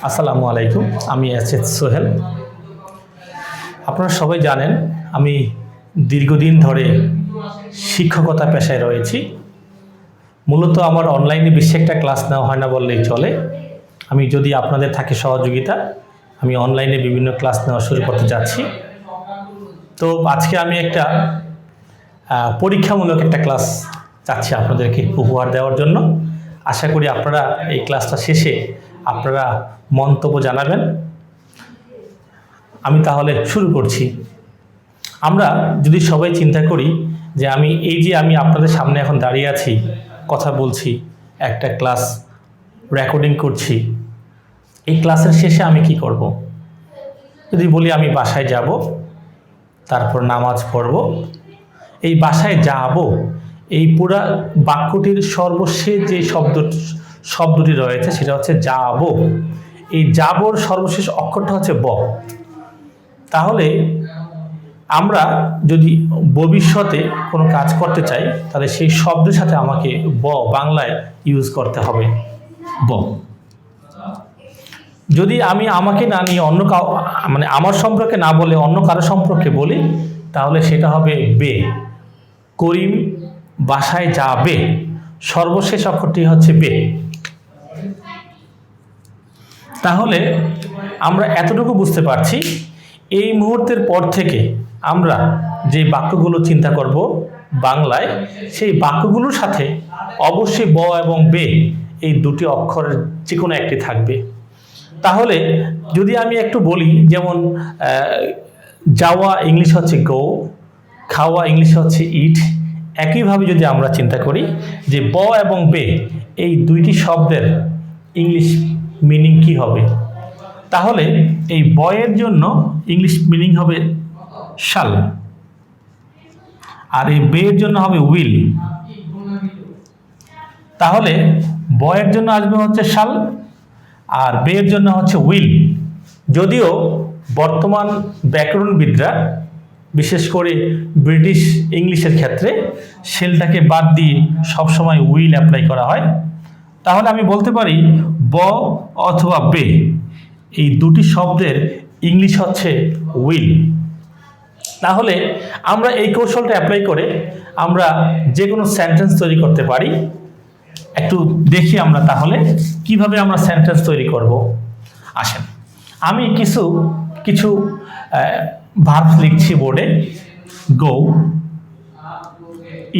আসসালামু আলাইকুম। আমি এসএচ সোহেল। আপনারা সবাই জানেন আমি দীর্ঘদিন ধরে শিক্ষকতা পেশায় রয়েছি। মূলত আমার অনলাইনে বেশি একটা ক্লাস নেওয়া হয় না বললেই চলে। আমি যদি আপনাদের থাকে সহযোগিতা, আমি অনলাইনে বিভিন্ন ক্লাস নেওয়া শুরু করতে যাচ্ছি। তো আজকে আমি একটা পরীক্ষামূলক একটা ক্লাস চাচ্ছি আপনাদেরকে উপহার দেওয়ার জন্য। আশা করি আপনারা এই ক্লাসটা শেষে আপনারা মন্তব্য জানাবেন। আমি তাহলে শুরু করছি। আমরা যদি সবাই চিন্তা করি যে আমি আপনাদের সামনে এখন দাঁড়িয়ে আছি, কথা বলছি, একটা ক্লাস রেকর্ডিং করছি, এই ক্লাসের শেষে আমি কি করব? যদি বলি আমি বাসায় যাব, তারপর নামাজ পড়ব, এই বাসায় যাব, এই পুরা বাক্যটির সর্বশেষ যে শব্দটি রয়েছে সেটা হচ্ছে যাব। এই যাবর সর্বশেষ অক্ষরটা হচ্ছে ব। তাহলে আমরা যদি ভবিষ্যতে কোনো কাজ করতে চাই তাহলে সেই শব্দের সাথে আমাকে ব বাংলায় ইউজ করতে হবে, ব। যদি আমি আমাকে না নিয়ে অন্য মানে আমার সম্পর্কে না বলে অন্য কারো সম্পর্কে বলি তাহলে সেটা হবে বে। করিম বাসায় যাবে, সর্বশেষ অক্ষরটি হচ্ছে বে। তাহলে আমরা এতটুকু বুঝতে পারছি, এই মুহূর্তের পর থেকে আমরা যে বাক্যগুলো চিন্তা করব বাংলায়, সেই বাক্যগুলোর সাথে অবশ্যই ব এবং বে এই দুটি অক্ষরের যে কোনো একটি থাকবে। তাহলে যদি আমি একটু বলি, যেমন যাওয়া ইংলিশ হচ্ছে গো, খাওয়া ইংলিশ হচ্ছে ইট, একইভাবে যদি আমরা চিন্তা করি যে ব এবং বে এই দুইটি শব্দের ইংলিশ মিনিং কি হবে, তাহলে এই বয়ের জন্য ইংলিশ মিনিং হবে শাল, আর এই বের জন্য হবে উইল। তাহলে বয়ের জন্য আসবে হচ্ছে শাল আর বের জন্য হচ্ছে উইল। যদিও বর্তমান ব্যাকরণবিদরা, বিশেষ করে ব্রিটিশ ইংলিশের ক্ষেত্রে শেলটাকে বাদ দিয়ে সবসময় উইল অ্যাপ্লাই করা হয়। তাহলে আমি বলতে পারি ব অথবা বে এই দুটি শব্দের ইংলিশ হচ্ছে উইল। তাহলে আমরা এই কৌশলটা অ্যাপ্লাই করে আমরা যে কোনো সেন্টেন্স তৈরি করতে পারি। একটু দেখি আমরা তাহলে কিভাবে আমরা সেন্টেন্স তৈরি করব। আসেন, আমি কিছু ভার্ব লিখছি বোর্ডে। গো,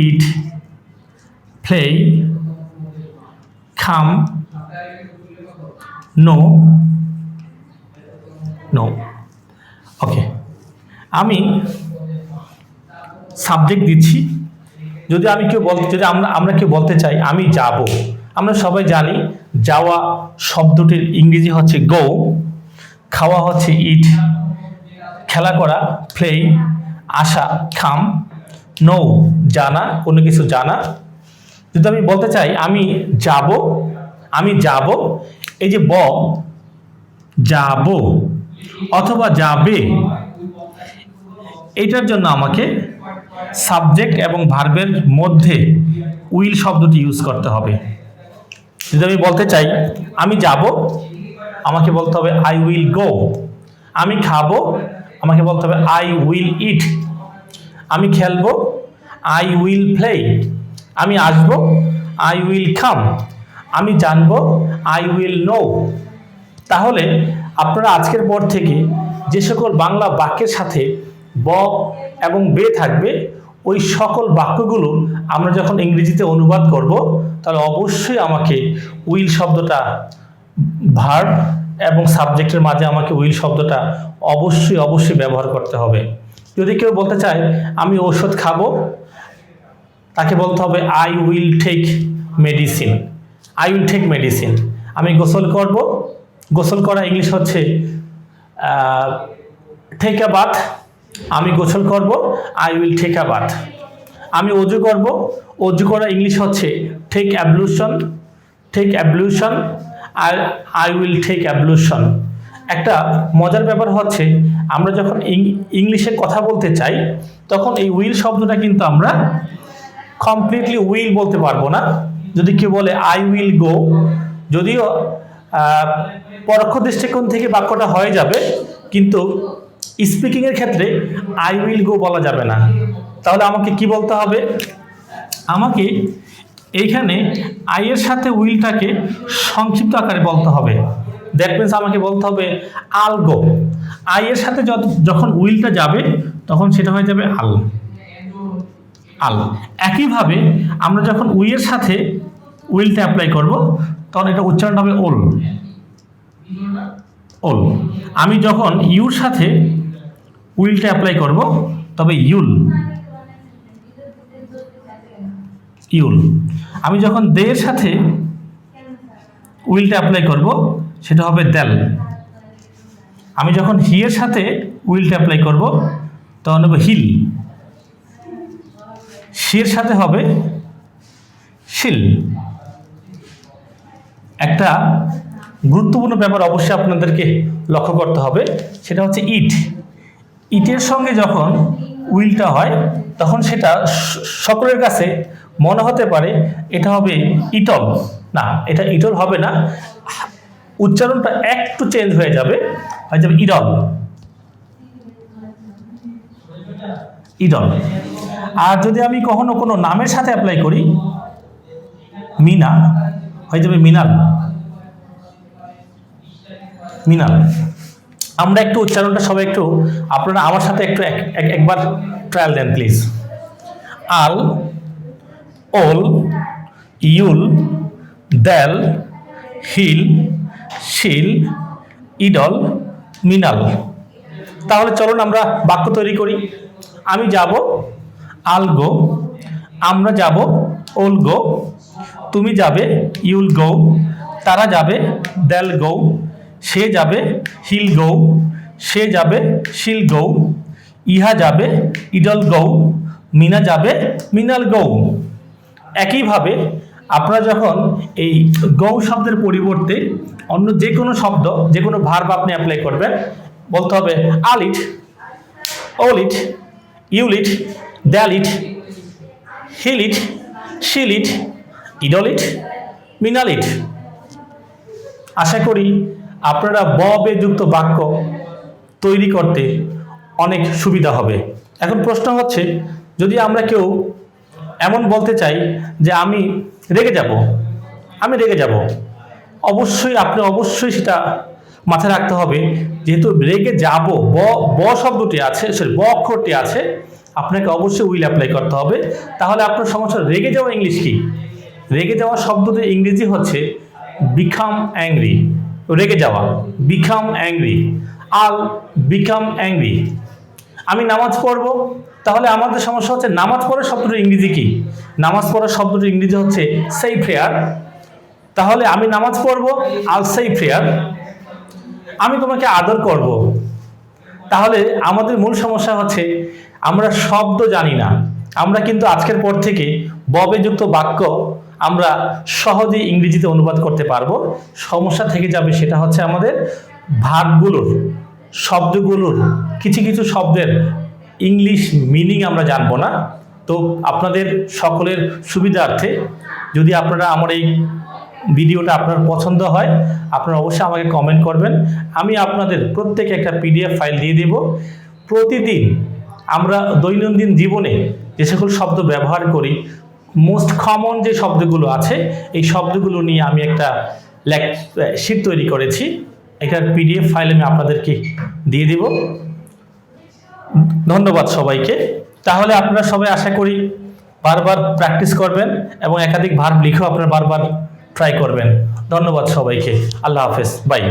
ইট, প্লে, কাম, নো, নো। ওকে, আমি সাবজেক্ট দিচ্ছি। যদি আমরা কেউ বলতে চাই আমি যাব, আমরা সবাই জানি যাওয়া শব্দটির ইংরেজি হচ্ছে গো, খাওয়া হচ্ছে ইট, খেলা করা প্লে, আসা কাম, নো জানা, কোনো কিছু জানা। যদি আমি বলতে চাই আমি যাব, এই যে ব যাব অথবা যাবে, এটার জন্য আমাকে সাবজেক্ট এবং ভার্বের মধ্যে উইল শব্দটি ইউজ করতে হবে। যদি আমি বলতে চাই আমি যাব, আমাকে বলতে হবে আই উইল গো। আমি খাবো, আমাকে বলতে হবে আই উইল ইট। আমি খেলবো, আই উইল প্লে। আমি আসবো, আই উইল কাম। আমি জানবো, আই উইল নো। তাহলে আপনারা আজকের পর থেকে যে সকল বাংলা বাক্যের সাথে ব এবং বে থাকবে, ওই সকল বাক্যগুলো আমরা যখন ইংরেজিতে অনুবাদ করব তাহলে অবশ্যই আমাকে উইল শব্দটা, ভার্ব এবং সাবজেক্টের মাঝে আমাকে উইল শব্দটা অবশ্যই ব্যবহার করতে হবে। যদি কেউ বলতে চায় আমি ঔষধ খাবো, তাকে বলতে হবে I will take medicine. I will take medicine. আমি গোসল করব, গোসল করা ইংলিশ হচ্ছে টেক আ বাথ। আমি গোসল করব, I will take a bath. আমি অজু করব, অজু করা ইংলিশ হচ্ছে take ablution. Take ablution, I will take ablution. একটা মজার ব্যাপার হচ্ছে আমরা যখন ইংলিশে কথা বলতে চাই তখন এই উইল শব্দটা কিন্তু আমরা কমপ্লিটলি উইল বলতে পারবো না। যদি কেউ বলে আই উইল গো, যদিও পরোক্ষ দৃষ্টিকোণ থেকে বাক্যটা হয়ে যাবে, কিন্তু স্পিকিং এর ক্ষেত্রে আই উইল গো বলা যাবে না। তাহলে আমাকে কি বলতে হবে? আমাকে এইখানে আই এর সাথে উইলটাকে সংক্ষিপ্ত আকারে বলতে হবে। দ্যাট মিনস আমাকে বলতে হবে আল গো। আই এর সাথে যখন উইলটা যাবে তখন সেটা হয়ে যাবে আল। আল। একইভাবে আমরা যখন উই এর সাথে উইলটা অ্যাপ্লাই করব তখন এটা উচ্চারণ হবে ওল। ওল। আমি যখন ইউর সাথে উইলটা অ্যাপ্লাই করব তবে ইউল। ইউল। আমি যখন দে এর সাথে উইলটা অ্যাপ্লাই করব সেটা হবে দেল। আমি যখন হি এর সাথে উইলটা অ্যাপ্লাই করব তখন হবে হিল। সি এর সাথে হবে শিল। একটা গুরুত্বপূর্ণ ব্যাপার অবশ্যই আপনাদেরকে লক্ষ্য করতে হবে, সেটা হচ্ছে ইট। ইটের সঙ্গে যখন উইলটা হয় তখন সেটা সকলের কাছে মনে হতে পারে এটা হবে ইটল। না, এটা ইটল হবে না, উচ্চারণটা একটু চেঞ্জ হয়ে যাবে ইডল। ইডল। আর যদি আমি কখনো কোনো নামের সাথে অ্যাপ্লাই করি, মিনা হয়ে যাবে মিনাল। মিনাল। আমরা একটু উচ্চারণটা সবাই একটু আপনারা আমার সাথে একটু একবার ট্রায়াল দেন প্লিজ। আল, ওল, ইউল, দেল, হিল, শিল, ইডল, মিনাল। তাহলে চলুন আমরা বাক্য তৈরি করি। আমি যাব, আল গো। আমরা যাব, ওল গো। তুমি যাবে, ইউল গো। তারা যাবে, দেল গো। সে যাবে, হিল গো। সে যাবে, শিল গো। ইহা যাবে, ইডল গো। মিনা যাবে, মিনাল গো। একইভাবে আপনারা যখন এই গো শব্দের পরিবর্তে অন্য যে কোনো শব্দ, যে কোনো ভার্ব আপনি অ্যাপ্লাই করবেন, বলতে হবে আল ইট, ওল ইট, ইউল ইট, দেল ইট, হিল ইট, শিল ইট, ইডল ইট, মিনাল ইট। আশা করি আপনারা ব বে যুক্ত বাক্য তৈরি করতে অনেক সুবিধা হবে। এখন প্রশ্ন হচ্ছে, যদি আমরা কেউ এমন বলতে চাই যে আমি রেগে যাব, আমি রেগে যাব, অবশ্যই আপনি অবশ্যই সেটা মাথায় রাখতে হবে, যেহেতু রেগে যাব ব শব্দটি আছে, সরি ব অক্ষরটি আছে, আপনাকে অবশ্যই উইল অ্যাপ্লাই করতে হবে। তাহলে আপনার সমস্যা, রেগে যাওয়া ইংলিশ কি? রেগে যাওয়া শব্দটির ইংরেজি হচ্ছে বিকাম অ্যাংরি। রেগে যাওয়া, বিকাম অ্যাংরি। আল বিকাম অ্যাংরি। আমি নামাজ পড়ব, তাহলে আমাদের সমস্যা হচ্ছে নামাজ পড়ার শব্দটির ইংরেজি কি? নামাজ পড়ার শব্দটির ইংরেজি হচ্ছে সেই প্রেয়ার। তাহলে আমি নামাজ পড়ব, আল সেই প্রেয়ার। আমি তোমাকে আদর করব, তাহলে আমাদের মূল সমস্যা হচ্ছে আমরা শব্দ জানি না। আমরা কিন্তু আজকের পর থেকে ববে যুক্ত বাক্য আমরা সহজেই ইংরেজিতে অনুবাদ করতে পারবো। সমস্যা থেকে যাবে সেটা হচ্ছে আমাদের ভার্বগুলোর, শব্দগুলোর কিছু কিছু শব্দের ইংলিশ মিনিং আমরা জানবো না। তো আপনাদের সকলের সুবিধার্থে, যদি আপনারা আমার এই ভিডিওটা আপনার পছন্দ হয়, আপনারা অবশ্যই আমাকে কমেন্ট করবেন। আমি আপনাদের প্রত্যেকে একটা পিডিএফ ফাইল দিয়ে দেব। প্রতিদিন আমরা দৈনন্দিন জীবনে যে সকল শব্দ ব্যবহার করি, মোস্ট কমন যে শব্দগুলো আছে, এই শব্দগুলো নিয়ে আমি একটা শীট তৈরি করেছি। এটার পিডিএফ ফাইল আমি আপনাদেরকে দিয়ে দেব। ধন্যবাদ সবাইকে। তাহলে আপনারা সবাই আশা করি বারবার প্র্যাকটিস করবেন এবং একাধিক ভার্ব লিখেও আপনারা বারবার ট্রাই করবেন। ধন্যবাদ সবাইকে। আল্লাহ হাফেজ। বাই।